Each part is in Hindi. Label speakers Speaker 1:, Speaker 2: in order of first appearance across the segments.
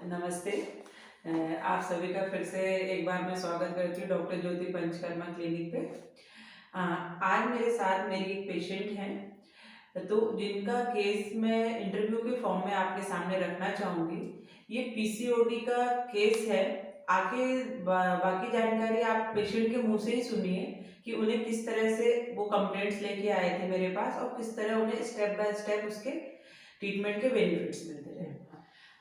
Speaker 1: नमस्ते। आप सभी का फिर से एक बार मैं स्वागत करती हूँ डॉक्टर ज्योति पंचकर्मा क्लिनिक पे। आज मेरे साथ मेरी एक पेशेंट हैं, तो जिनका केस मैं इंटरव्यू के फॉर्म में आपके सामने रखना चाहूँगी। ये पीसीओडी का केस है। आगे बाकी जानकारी आप पेशेंट के मुंह से ही सुनिए कि उन्हें किस तरह से वो कंप्लेंट्स लेके आए थे मेरे पास और किस तरह उन्हें स्टेप बाय स्टेप उसके ट्रीटमेंट के बेनिफिट्स मिलते रहे।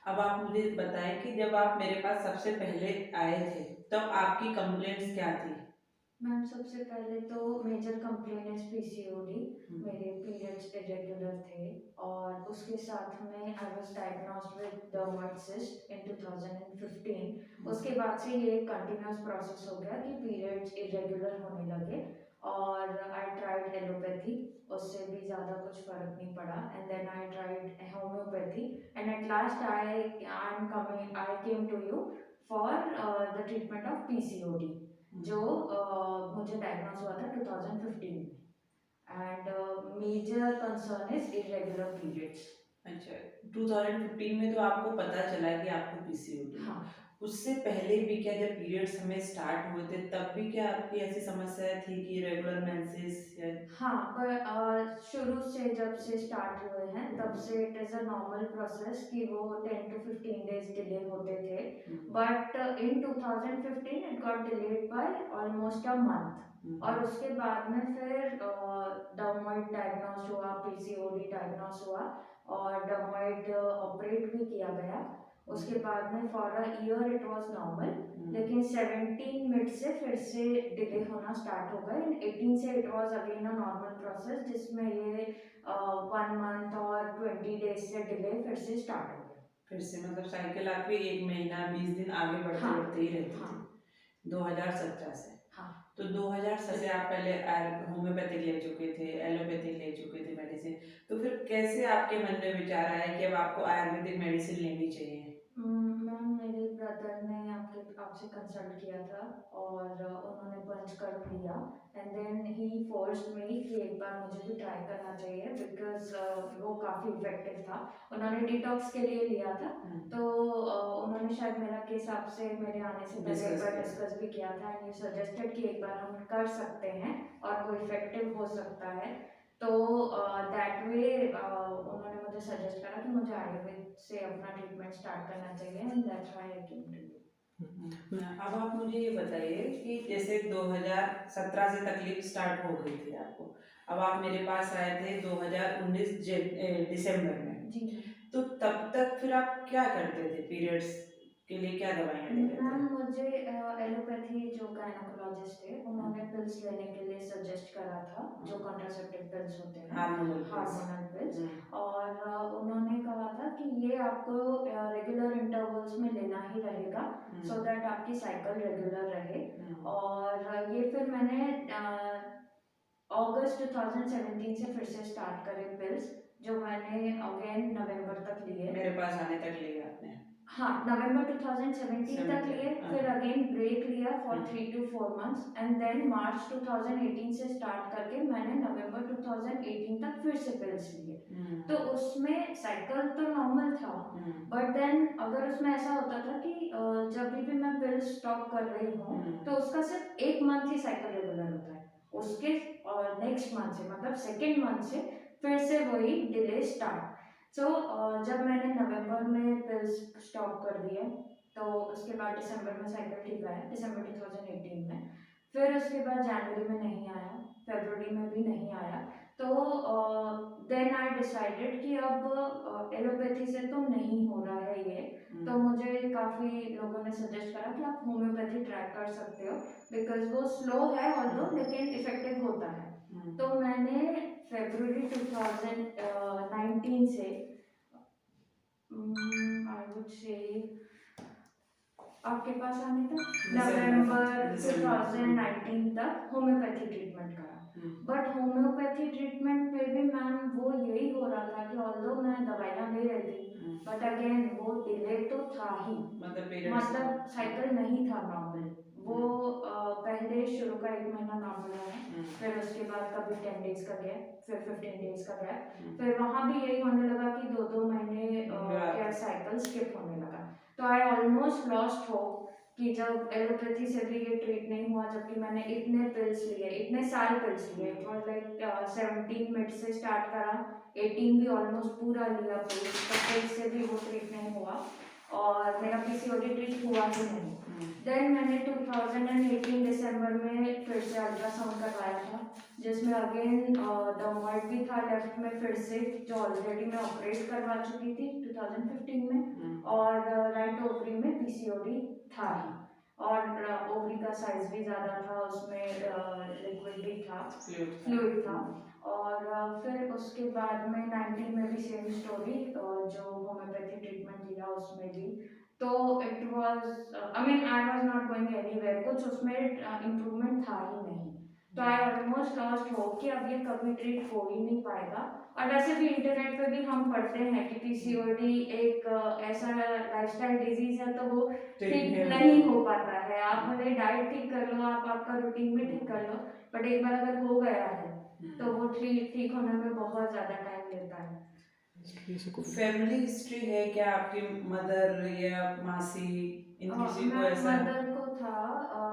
Speaker 1: अब आप मुझे बताएं कि जब आप मेरे पास सबसे पहले आए थे तब आपकी कंप्लेंट्स क्या थी?
Speaker 2: मैम, सबसे पहले तो major complain is PCOD.
Speaker 1: Hmm.
Speaker 2: मेरे पीरियड्स इरेगुलर थे और उसके साथ में I was diagnosed with dermoid cyst in 2015। उसके बाद से ये एक कंटिन्यूस प्रोसेस हो गया कि पीरियड्स इरेगुलर होने लगे और आई ट्राइड एलोपैथी। उससे भी ज़्यादा कुछ फर्क नहीं पड़ा and then I tried homeopathy and at last I came to you for the treatment of PCOD जो मुझे डायग्नोज हुआ था 2015 में। And major concern is irregular periods.
Speaker 1: अच्छा, 2015 में तो आपको पता चला कि आपको पीसीओडी है।
Speaker 2: हाँ।
Speaker 1: उससे पहले भी क्या जब पीरियड्स हमें स्टार्ट हुए थे तब भी क्या आपकी ऐसी समस्या थी कि रेगुलर मेंसेस या?
Speaker 2: हाँ, पर शुरू से जब से स्टार्ट हुए हैं तब से it is a normal process कि वो 10 to 15 डेज डिले होते थे। But in 2015 it got delayed by almost a month और उसके बाद में फिर डर्मोइड डायग्नोस हुआ, पीसीओडी डायग्नोस हुआ और डर्मोइड ऑपरेट भी किया गया। उसके बाद में for a year it was normal, लेकिन 17 मिनट से फिर से डिले होना स्टार्ट हो गए एंड 18 से it was again a normal process जिसमें ये 1 मंथ और 20 डेज से डिले फिर से स्टार्ट हो गया।
Speaker 1: फिर से मतलब साइकिल आपकी 1 महीना 20 दिन आगे बढ़ते
Speaker 2: हाँ।
Speaker 1: बढ़ते ही रहती
Speaker 2: हाँ।
Speaker 1: थी 2017 से।
Speaker 2: हाँ।
Speaker 1: तो 2017 से आप पहले होम्योपैथिक ले चुके थे, एलोपैथिक ले चुके थे मेडिसिन। तो फिर कैसे आपके मन में विचार आया कि अब आपको आयुर्वेदिक मेडिसिन लेनी चाहिए?
Speaker 2: मैम, मेरे ब्रदर ने आपसे कंसल्ट किया था और उन्होंने पंचकर्म लिया and then he forced me कि एक बार मुझे भी ट्राई करना चाहिए बिकॉज वो काफ़ी इफेक्टिव था। उन्होंने डिटॉक्स के लिए लिया था तो उन्होंने शायद मेरा केस आपसे मेरे आने से पहले एक
Speaker 1: डिस्कस
Speaker 2: बार
Speaker 1: किया।
Speaker 2: डिस्कस भी किया था एंड यू सजेस्टेड कि एक बार हम कर सकते हैं और वो इफेक्टिव हो सकता है। तो दैट वे उन्होंने मुझे सजेस्ट करा कि मुझे आयुर्वेद से अपना ट्रीटमेंट स्टार्ट करना चाहिए and that's why I came to you.
Speaker 1: अब आप मुझे ये बताइए कि जैसे 2017 से तकलीफ स्टार्ट हो गई थी आपको, अब आप मेरे पास आए थे 2019 दिसंबर में।
Speaker 2: जी
Speaker 1: तो तब तक फिर आप क्या करते थे? पीरियड्स के लिए क्या दवाइयाँ ले रहे
Speaker 2: मैम,
Speaker 1: थे?
Speaker 2: मुझे एलोपैथी जो गायनोकोलॉजिस्ट थे उन्होंने पिल्स लेने के लिए सजेस्ट करा था जो कॉन्ट्रासेप्टिव पिल्स होते हैं,
Speaker 1: हार्मोनल पिल्स।
Speaker 2: Hormonal pills. और उन्होंने कहा था कि ये आपको रेगुलर इंटरवल्स में लेना ही रहेगा सो दैट आपकी साइकिल रेगुलर रहे। और ये फिर मैंने अगस्त 2017 से फिर से स्टार्ट करे पिल्स जो मैंने अगेन नवंबर तक लिए।
Speaker 1: मेरे पास आने तक लिया आपने?
Speaker 2: हाँ, नवंबर 2017 तक लिए,
Speaker 1: 17,
Speaker 2: फिर
Speaker 1: हाँ।
Speaker 2: अगेन ब्रेक लिया for 3 to 4 months and then March 2018 से स्टार्ट करके मैंने नवंबर 2018 तक फिर से पिल्स लिए। तो उसमें साइकिल तो नॉर्मल था बट देन अगर उसमें ऐसा होता था कि जब भी मैं पिल्स स्टॉप कर रही हूँ तो उसका सिर्फ 1 मंथ ही साइकिल रेगुलर होता है। उसके नेक्स्ट मंथ से मतलब सेकेंड मंथ से फिर से वही डिले स्टार्ट। सो जब मैंने नवंबर में पिल्स स्टॉप कर दिए तो उसके बाद दिसंबर में साइकिल ठीक आया, दिसंबर 2018 में। फिर उसके बाद जनवरी में नहीं आया, फरवरी में भी नहीं आया। तो देन आई डिसाइडेड कि अब एलोपैथी से तो नहीं हो रहा है ये। तो मुझे काफ़ी लोगों ने सजेस्ट करा कि आप होम्योपैथी ट्राई कर सकते हो बिकॉज वो स्लो है ऑल्दो लेकिन इफेक्टिव होता है। तो मैंने फरवरी 2019 से आई वुड से आपके पास आने तक नवंबर 2019 तक होम्योपैथी ट्रीटमेंट करा। बट होम्योपैथी ट्रीटमेंट पे भी मैम वो यही हो रहा था कि ऑल्दो मैं दवाइयाँ ले रही थी बट अगेन वो डिले तो था ही,
Speaker 1: मतलब
Speaker 2: मतलब साइकिल नहीं था नॉर्मल, वो पहले शुरू का 1 महीना नॉर्मल रहा, फिर उसके बाद कभी 10 डेज का गैप, फिर 15 डेज का गैप, फिर वहाँ भी यही होने लगा कि 2-2 महीने क्या साइकिल स्किप होने लगा। तो आई ऑलमोस्ट लॉस्ट होप कि जब एलोपैथी से भी ये ट्रीट नहीं हुआ, जबकि मैंने इतने पिल्स लिए, इतने साल पिल्स लिए, इट वाज लाइक 17 मिड से स्टार्ट करा, 18 भी ऑलमोस्ट पूरा लिया पिल्स, तो पिल्स से भी वो ट्रीट नहीं हुआ और मेरा पीसीओडी ट्रीट हुआ ही नहीं। देन मैंने 2018 दिसंबर में फिर से अल्ट्रासाउंड करवाया था, जिसमें अगेन डर्मोइड भी था लेफ्ट में फिर से, जो ऑलरेडी मैं ऑपरेट करवा चुकी थी 2015 में, और राइट ओवरी में पीसीओडी था ही, और ओवरी का साइज भी ज़्यादा था, उसमें लिक्विड भी था, फ्लूइड था। और फिर उसके बाद में 19 में भी सेम स्टोरी, जो होम्योपैथी ट्रीटमेंट लिया उसमें भी, तो it was I mean I was not going anywhere, कुछ उसमें इम्प्रूवमेंट था ही नहीं। तो आई ऑलमोस्ट लॉस्ट होप कि अब ये कभी ट्रीट हो ही नहीं पाएगा। और वैसे भी इंटरनेट पे भी हम पढ़ते हैं कि पीसीओडी एक ऐसा लाइफस्टाइल डिजीज है, तो वो ठीक नहीं हो पाता है। आप भले डाइट ठीक कर लो, आप आपका रूटीन भी ठीक कर लो, बट एक बार अगर हो गया है तो वो ठीक होने में बहुत ज़्यादा टाइम लेता है।
Speaker 1: फैमिली हिस्ट्री है क्या आपकी मदर या मासी इन किसी को ऐसा?
Speaker 2: मदर को था,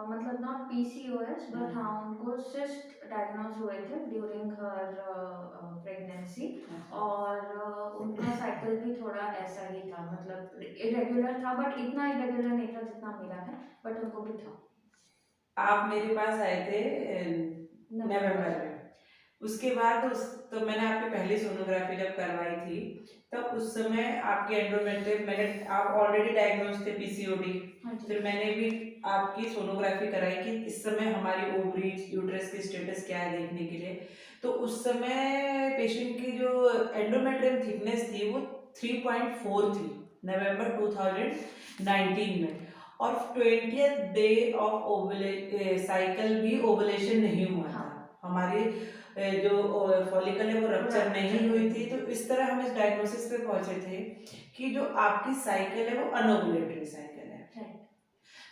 Speaker 2: मतलब नॉट पीसीओएस, बट हाँ उनको सिस्ट डायग्नोज हुए थे ड्यूरिंग हर प्रेगनेंसी, और उनका साइकिल भी थोड़ा ऐसा ही था, मतलब इरेगुलर था, बट इतना इरेगुलर नहीं था जितना मेरा है, बट उनको भी था।
Speaker 1: आप मेरे पास आए थे नवंबर में, उसके बाद तो मैंने आपकी पहली सोनोग्राफी जब करवाई थी, तब उस समय आपके एंडोमेट्रियम, मैंने आप ऑलरेडी डायग्नोज थे पीसीओडी, फिर मैंने भी आपकी सोनोग्राफी कराई कि इस समय हमारी ओवरीज यूट्रस की स्टेटस क्या है देखने के लिए। तो उस समय पेशेंट की जो एंडोमेट्रियम थिकनेस थी वो 3.4 थी नवंबर 2019 में, और 20th डे ऑफ साइकिल भी ओवुलेशन नहीं हुआ था, हमारी जो फॉलिकल है वो रप्चर नहीं हुई थी। तो इस तरह हम इस डायग्नोसिस पे पहुंचे थे कि जो आपकी साइकिल है वो अनओवुलेटरी साइकिल है।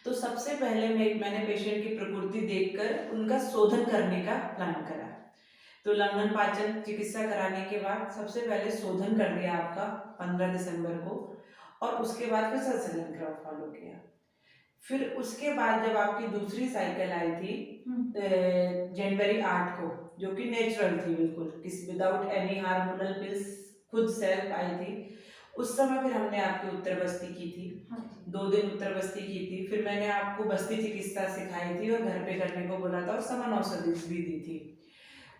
Speaker 1: तो सबसे पहले मैंने पेशेंट की प्रकृति देखकर उनका शोधन करने का प्लान करा। तो लंघन पाचन चिकित्सा कराने के बाद सबसे पहले शोधन कर दिया आपका 15 दिसंबर को, और उसके बाद फिर संशोधन क्रम फॉलो किया। फिर उसके बाद जब आपकी दूसरी साइकिल आई थी जनवरी 8 को, जो कि नेचुरल थी बिल्कुल, विदाउट एनी हार्मोनल पिल्स, खुद सेल्फ आई थी, उस समय फिर हमने आपकी उत्तर बस्ती की थी, 2 दिन उत्तर बस्ती की थी। फिर मैंने आपको बस्ती चिकित्सा सिखाई थी और घर पे करने को बोला था और समन औषधि भी दी थी।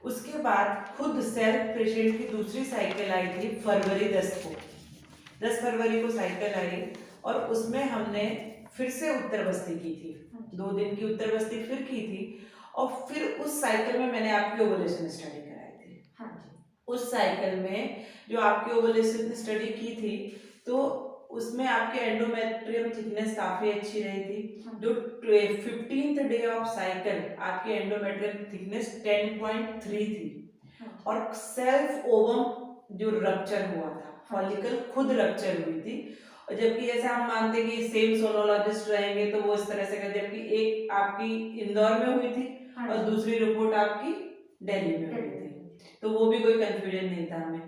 Speaker 1: उसके बाद खुद सेल्फ पेशेंट की दूसरी साइकिल आई थी फरवरी 10 को, 10 फरवरी को साइकिल आई, और उसमें हमने फिर से उत्तर बस्ती की थी, 2 दिन की उत्तर बस्ती फिर की थी, और फिर उस साइकिल में मैंने आपकी ओवुलेशन स्टडी कराई थी। उस साइकिल में जो आपकी ओवुलेशन स्टडी की थी, तो उसमें आपके एंडोमेट्रियम थिकनेस काफी अच्छी रही थी। जो 15th डे ऑफ साइकिल आपकी एंडोमेट्रियम थिकनेस 10.3 थी, और सेल्फ ओवम जो रप्चर हुआ था, फॉलिकल खुद रप्चर हुई थी। और जबकि ऐसा हम मानते कि सेम सोनोलॉजिस्ट रहेंगे तो वो इस तरह से कर, जबकि एक आपकी इंदौर में हुई थी और दूसरी रिपोर्ट आपकी दिल्ली में हुई थी, तो वो भी कोई कंफ्यूजन नहीं था हमें।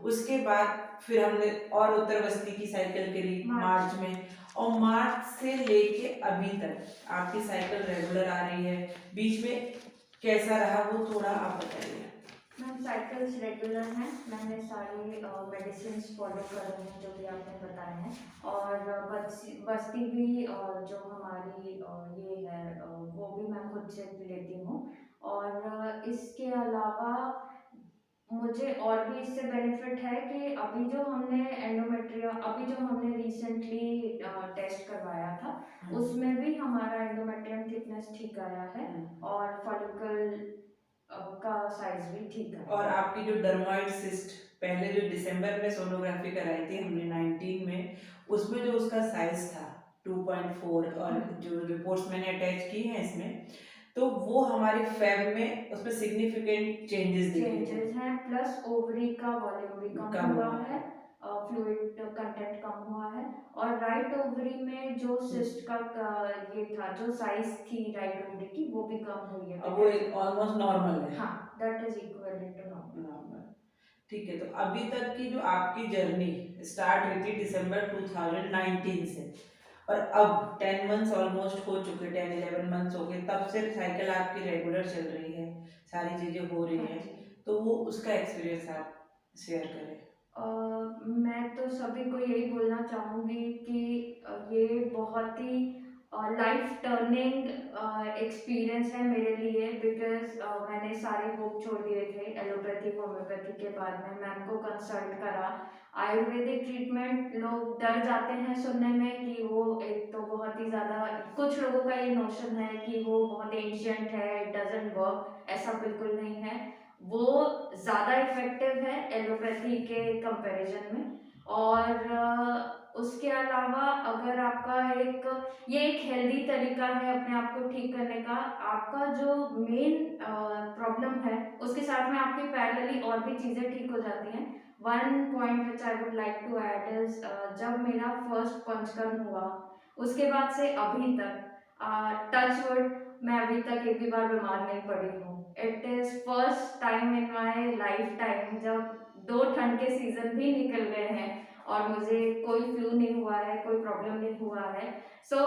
Speaker 1: उसके बाद फिर हमने और उत्तर बस्ती की साइकिल करी मार्च में, और मार्च से लेके अभी तक आपकी साइकिल रेगुलर आ रही है। बीच में कैसा रहा वो थोड़ा आप बताइए।
Speaker 2: मैम साइकिल्स रेगुलर हैं, मैंने सारे मेडिसिन फॉलो कर रहे हैं जो भी आपने बताए हैं, और बस्ती भी जो हमारी ये है वो भी मैं खुद से लेती हूँ। और इसके अलावा मुझे और भी इससे बेनिफिट है कि अभी जो हमने रिसेंटली टेस्ट करवाया था, उसमें भी हमारा एंडोमेट्रियम थिकनेस ठीक आया है, और फॉलिकल का साइज भी ठीक है।
Speaker 1: और आपकी जो डर्मोइड सिस्ट पहले जो दिसंबर में सोनोग्राफी कराई थी हमने 19 में, उसमें जो उसका साइज था 2.4, और जो रिपोर्ट्स मैंने अटैच की हैं इसमें, तो वो हमारे फैब में उसमें सिग्निफिकेंट चेंजेस
Speaker 2: हैं, प्लस ओवरी का वॉल्यूम भी कम हुआ है, फ्लूइड कंटेंट कम हुआ है, और राइट राइट ओवरी में जो सिस्ट का ये था, जो साइज थी राइट ओवरी की, वो भी कम हुई है।
Speaker 1: अब वो ऑलमोस्ट नॉर्मल है।
Speaker 2: हाँ, that is equivalent to normal.
Speaker 1: Normal. ठीक है, तो अभी तक की जो आपकी जर्नी स्टार्ट हुई थी दिसंबर 2019 से, और अब 10 मंथ्स ऑलमोस्ट हो चुके, 10-11 मंथ्स हो गए, तब से साइकिल आपकी रेगुलर चल रही है, सारी चीज़ें हो रही हैं, तो वो उसका एक्सपीरियंस आप शेयर करें।
Speaker 2: मैं तो सभी को यही बोलना चाहूँगी कि ये बहुत ही लाइफ टर्निंग एक्सपीरियंस है मेरे लिए, बिकॉज मैंने सारे होप छोड़ दिए थे एलोपैथी होम्योपैथी के बाद में। मैम को कंसल्ट करा। आयुर्वेदिक ट्रीटमेंट लोग डर जाते हैं सुनने में कि वो एक तो बहुत ही ज़्यादा, कुछ लोगों का ये नोशन है कि वो बहुत एंशियंट है, इट डजंट वर्क। ऐसा बिल्कुल नहीं है, वो ज़्यादा इफेक्टिव है एलोपैथी के कंपैरिजन में। और उसके अलावा अगर आपका ये एक हेल्दी तरीका है अपने आप को ठीक करने का, आपका जो मेन प्रॉब्लम है उसके साथ में आपकी पैरेलली और भी चीज़ें ठीक हो जाती हैं। One point which I would like to add is, जब मेरा फर्स्ट पंचकर्म हुआ उसके बाद से अभी तक, टच वुड, मैं अभी तक एक भी बार बीमार नहीं पड़ी हूँ। It is first time in my life time जब 2 ठंड के सीजन भी निकल गए हैं और मुझे कोई फ्लू नहीं हुआ है, कोई प्रॉब्लम नहीं हुआ है। सो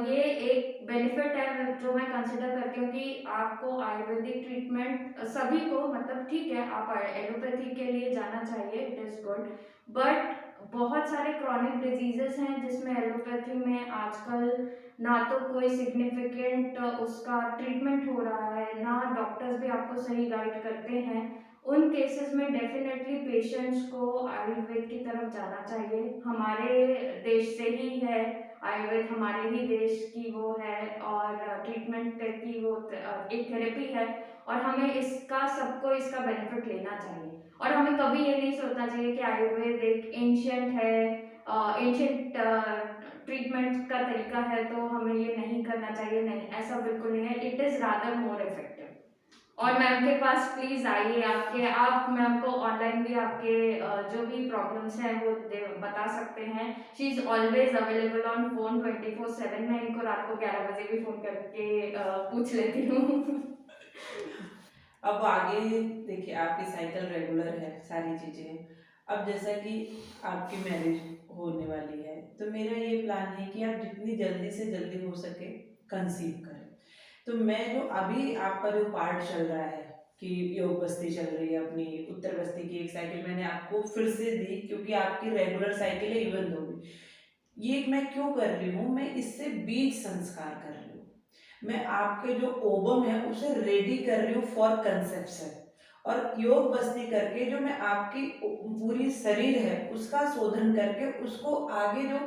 Speaker 2: ये एक बेनिफिट है जो मैं कंसिडर करती हूँ कि आपको आयुर्वेदिक ट्रीटमेंट सभी को, मतलब ठीक है आप एलोपैथी के लिए जाना चाहिए, इट इज़ गुड, बट बहुत सारे क्रॉनिक डिजीजेस हैं जिसमें एलोपैथी में आजकल ना तो कोई सिग्निफिकेंट उसका ट्रीटमेंट हो रहा है, ना डॉक्टर्स भी आपको सही गाइड करते हैं। उन केसेस में डेफिनेटली पेशेंट्स को आयुर्वेद की तरफ जाना चाहिए। हमारे देश से ही है आयुर्वेद, हमारे ही देश की वो है, और ट्रीटमेंट की वो एक थेरेपी है, और हमें सबको इसका बेनिफिट लेना चाहिए। और हमें कभी ये नहीं सोचना चाहिए कि आयुर्वेद एक एंशियंट है, एंशियंट ट्रीटमेंट का तरीका है तो हमें ये नहीं करना चाहिए। नहीं, ऐसा बिल्कुल नहीं है, it is rather more effective. और मैम के पास प्लीज आइए, आप मैम को ऑनलाइन भी आपके जो भी प्रॉब्लम्स हैं वो बता सकते हैं। She is always available on phone 24/7। मैं इनको रात को 11 बजे भी फोन करके पूछ लेती हूँ।
Speaker 1: अब आगे देखिए, आपकी साइकिल रेगुलर है, सारी चीज़ें। अब जैसा कि आपकी मैरिज होने वाली है, तो मेरा ये प्लान है कि आप जितनी जल्दी से जल्दी हो सके कंसीव करें। तो मैं जो अभी आपका जो पार्ट चल रहा है कि योग बस्ती चल रही है, अपनी उत्तर बस्ती की एक साइकिल मैंने आपको फिर से दी, क्योंकि आपकी रेगुलर साइकिल है इवन दो भी। ये मैं क्यों कर रही हूँ, मैं इससे बीज संस्कार कर रही हूँ। मैं आपके जो ओवम है उसे रेडी कर रही हूँ फॉर कंसेप्शन, और योग बस्ती करके जो मैं आपकी पूरी शरीर है उसका शोधन करके उसको आगे जो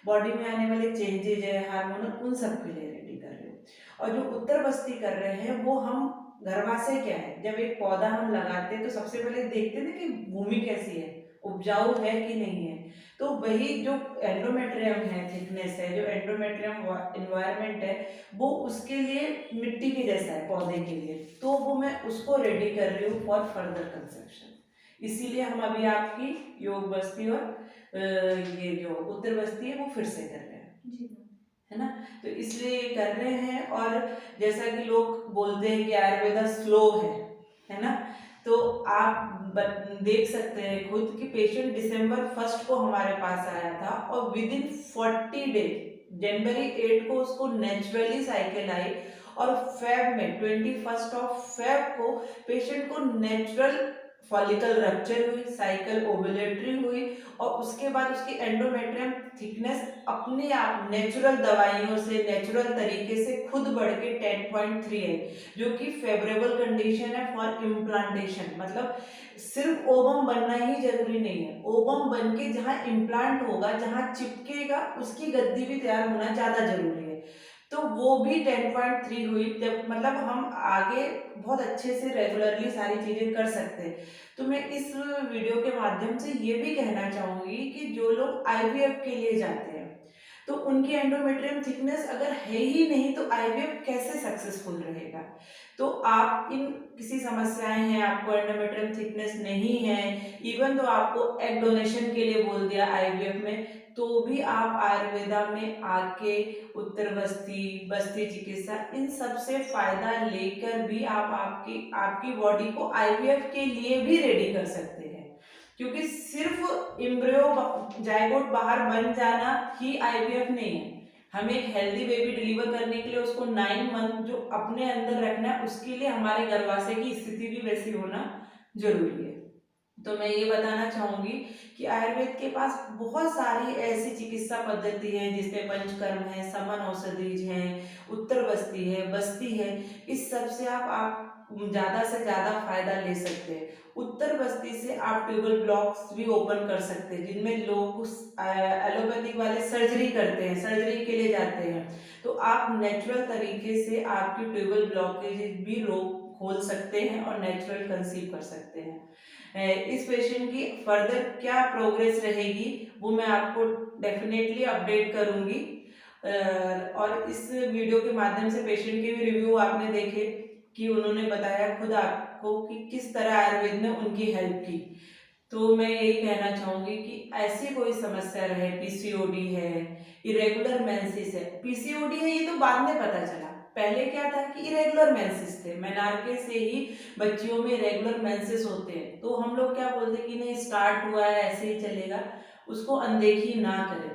Speaker 1: बॉडी में आने वाले चेंजेज है हार्मोनल, उन सब के लिए रेडी कर रही हूँ। और जो उत्तर बस्ती कर रहे हैं वो हम घरवासे क्या है, जब एक पौधा हम लगाते हैं तो सबसे पहले देखते हैं ना कि भूमि कैसी है, उपजाऊ है कि नहीं है। तो वही जो एंडोमेट्रियम है, थिकनेस है, जो एंडोमेट्रियम इन्वायरमेंट है, वो उसके लिए मिट्टी के जैसा है पौधे के लिए, तो वो मैं उसको रेडी कर रही हूँ फॉर फर्दर कंसेप्शन। इसीलिए हम अभी आपकी योग बस्ती और ये जो उत्तर बस्ती है वो फिर से कर रहे हैं,
Speaker 2: जी
Speaker 1: है ना। तो इसलिए ये कर रहे हैं। और जैसा कि लोग बोलते हैं कि आयुर्वेदा स्लो है ना, तो आप देख सकते हैं खुद कि पेशेंट दिसंबर 1 को हमारे पास आया था और विद इन 40 डेज जनवरी 8 को उसको नेचुरली साइकिल आई, और फेब में 21 को पेशेंट को नेचुरल फॉलिकल रप्चर हुई, साइकिल ओवुलेटरी हुई, और उसके बाद उसकी एंडोमेट्रियम थिकनेस अपने आप नेचुरल दवाइयों से, नेचुरल तरीके से खुद बढ़ के 10.3 है, जो कि फेवरेबल कंडीशन है फॉर इम्प्लांटेशन। मतलब सिर्फ ओवम बनना ही जरूरी नहीं है, ओवम बन के जहाँ इम्प्लांट होगा, जहाँ चिपकेगा, उसकी गद्दी भी तैयार होना ज़्यादा जरूरी है। तो वो भी 10.3 हुई, जब मतलब हम आगे बहुत अच्छे से रेगुलरली सारी चीज़ें कर सकते हैं। तो मैं इस वीडियो के माध्यम से ये भी कहना चाहूँगी कि जो लोग आईवीएफ के लिए जाते हैं, तो उनकी एंडोमेट्रियम थिकनेस अगर है ही नहीं तो आईवीएफ कैसे सक्सेसफुल रहेगा। तो आप इन किसी समस्याएं हैं, आपको एंडोमेट्रियम थिकनेस नहीं है, इवन तो आपको एग डोनेशन के लिए बोल दिया आईवीएफ में, तो भी आप आयुर्वेदा में आके उत्तर बस्ती, बस्ती चिकित्सा, इन सब से फायदा लेकर भी आप आपकी आपकी बॉडी को आईवीएफ के लिए भी रेडी कर सकते हैं। क्योंकि सिर्फ एम्ब्रियो जाइगोट बाहर बन जाना ही आईवीएफ नहीं है। हमें एक हेल्दी बेबी डिलीवर करने के लिए उसको 9 मंथ जो अपने अंदर रखना है, उसके लिए हमारे गर्भाशय की स्थिति भी वैसी होना जरूरी है। तो मैं ये बताना चाहूंगी कि आयुर्वेद के पास बहुत सारी ऐसी चिकित्सा पद्धति है, जिसमें पंचकर्म है, समन औषधिज है, उत्तर बस्ती है, बस्ती है। इस सब से आप ज्यादा से ज्यादा फायदा ले सकते हैं। उत्तर बस्ती से आप ट्यूबल ब्लॉक्स भी ओपन कर सकते हैं, जिनमें लोग एलोपैथिक वाले सर्जरी करते हैं, सर्जरी के लिए जाते हैं। तो आप नेचुरल तरीके से आपकी ट्यूबल ब्लॉकेज भी रोक खोल सकते हैं और नेचुरल कंसीव कर सकते हैं। इस पेशेंट की फर्दर क्या प्रोग्रेस रहेगी वो मैं आपको डेफिनेटली अपडेट करूंगी। और इस वीडियो के माध्यम से पेशेंट के भी रिव्यू आपने देखे कि उन्होंने बताया खुद आपको कि किस तरह आयुर्वेद ने उनकी हेल्प की। तो मैं यही कहना चाहूंगी कि ऐसी कोई समस्या रहे, पीसीओडी है, इरेगुलर मेंसेस है, पीसीओडी है ये तो बाद में पता चला, पहले क्या था कि इरेगुलर मेंसेस थे, मेनार्के से ही बच्चियों में रेगुलर मेंसेस होते हैं। तो हम लोग क्या बोलते हैं कि नहीं स्टार्ट हुआ है ऐसे ही चलेगा, उसको अनदेखी ना करें।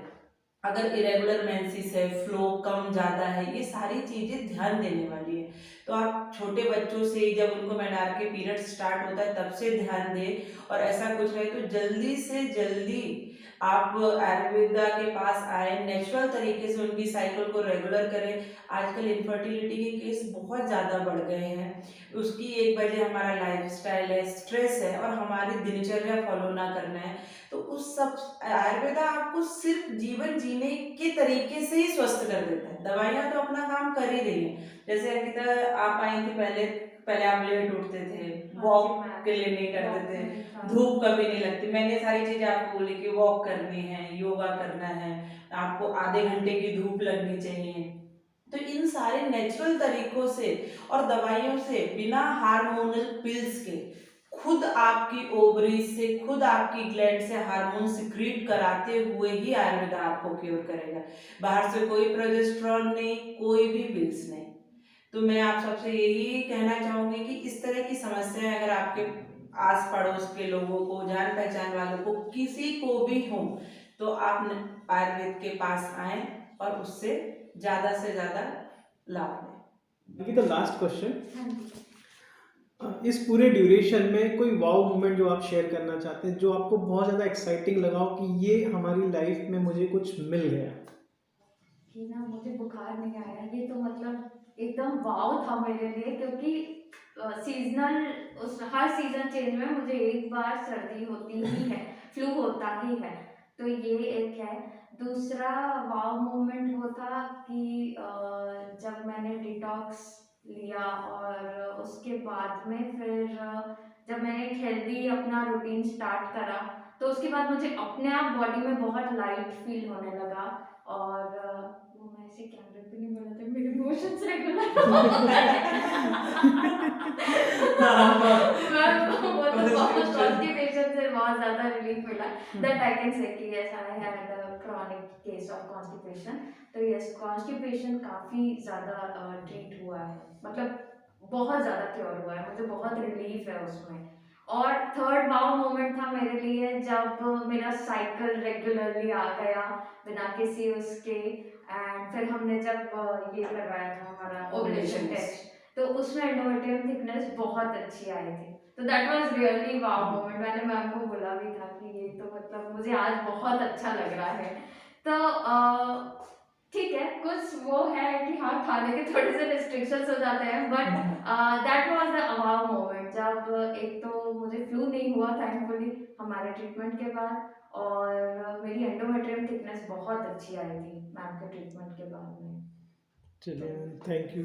Speaker 1: अगर इरेगुलर मेंसेस है, फ्लो कम ज़्यादा है, ये सारी चीज़ें ध्यान देने वाली है। तो आप छोटे बच्चों से ही जब उनको मेनार्के पीरियड स्टार्ट होता है तब से ध्यान दें। और ऐसा कुछ है तो जल्दी से जल्दी आप आयुर्वेदा के पास आए, नेचुरल तरीके से उनकी साइकिल को रेगुलर करें। आजकल इनफर्टिलिटी के केस बहुत ज़्यादा बढ़ गए हैं, उसकी एक वजह हमारा लाइफस्टाइल है, स्ट्रेस है और हमारी दिनचर्या फॉलो ना करना है। तो उस सब आयुर्वेदा आपको सिर्फ जीवन जीने के तरीके से ही स्वस्थ कर देता है, दवाइयाँ तो अपना काम कर ही रही हैं। जैसे अंकिता आप आई थी पहले, पहले आप लेट उठते थे, वॉक के लिए नहीं करते थे, धूप कभी नहीं लगती, मैंने सारी चीजें आपको बोली कि वॉक करनी है, योगा करना है, आपको आधे घंटे की धूप लगनी चाहिए। तो इन सारे नेचुरल तरीकों से और दवाइयों से, बिना हार्मोनल पिल्स के, खुद आपकी ओवरी से, खुद आपकी ग्लैंड से हार्मोन सिक्रीट कराते हुए ही आयुर्वेदा आपको क्योर करेगा। बाहर से कोई प्रोजेस्टेरॉन नहीं, कोई भी पिल्स नहीं। तो मैं आप सबसे यही कहना चाहूंगी कि इस तरह की समस्याएं अगर आपके आस पड़ोस के लोगों को, जान पहचान वालों को, किसी को भी हो, तो आप आयुर्वेद के पास आए और उससे ज्यादा से ज्यादा लाभ लें।
Speaker 3: द लास्ट क्वेश्चन,
Speaker 2: हाँ जी।
Speaker 3: इस पूरे ड्यूरेशन में कोई वाव मोमेंट जो आप शेयर करना चाहते हैं, जो आपको बहुत ज़्यादा एक्साइटिंग लगा हो कि ये हमारी लाइफ में मुझे कुछ मिल गया?
Speaker 2: कि ना मुझे बुखार नहीं आया, ये तो मतलब एकदम वाव था मेरे लिए, क्योंकि सीजनल उस हर सीजन चेंज में मुझे एक बार सर्दी होती ही है, फ्लू होता ही है। तो ये एक है। दूसरा वाव मोमेंट वो था कि जब मैंने डिटॉक्स लिया और उसके बाद में फिर जब मैंने एक हेल्दी अपना रूटीन स्टार्ट करा, तो उसके बाद मुझे अपने आप बॉडी में बहुत लाइट फील होने लगा। और वो मैं ऐसे कैमरे पे नहीं बोला था, मेरे इमोशंस रेगुलर वो तो बहुत कॉन्स्टिपेशन से बहुत ज्यादा रिलीफ मिला, दैट आई कैन से कि yes I had a chronic case of constipation. तो यस, कॉन्स्टिपेशन काफी ज्यादा ट्रीट हुआ है, मतलब बहुत ज्यादा क्योर हुआ है, मुझे बहुत रिलीफ है उसमें। और थर्ड वाव मोमेंट था मेरे लिए जब मेरा साइकिल रेगुलरली आ गया बिना किसी उसके, एंड फिर हमने जब ये करवाया था हमारा ओवुलेशन टेस्ट, तो उसमें एंडोमेट्रियम थिकनेस बहुत अच्छी आई थी। तो that was really wow moment. मैंने मैम को बोला भी था कि ये तो मतलब मुझे आज बहुत अच्छा लग रहा है। तो ठीक है, कुछ वो है कि हाँ खाने के थोड़े से रिस्ट्रिक्शंस हो जाते हैं, but that was the wow moment जब एक तो मुझे फ्लू नहीं हुआ थैंकफुली हमारे ट्रीटमेंट के बाद, और मेरी एंडोमेट्रियम थिकनेस बहुत अच्छी आई थी मैम के ट्रीटमेंट के बाद में।
Speaker 3: चलिए, थैंक यू।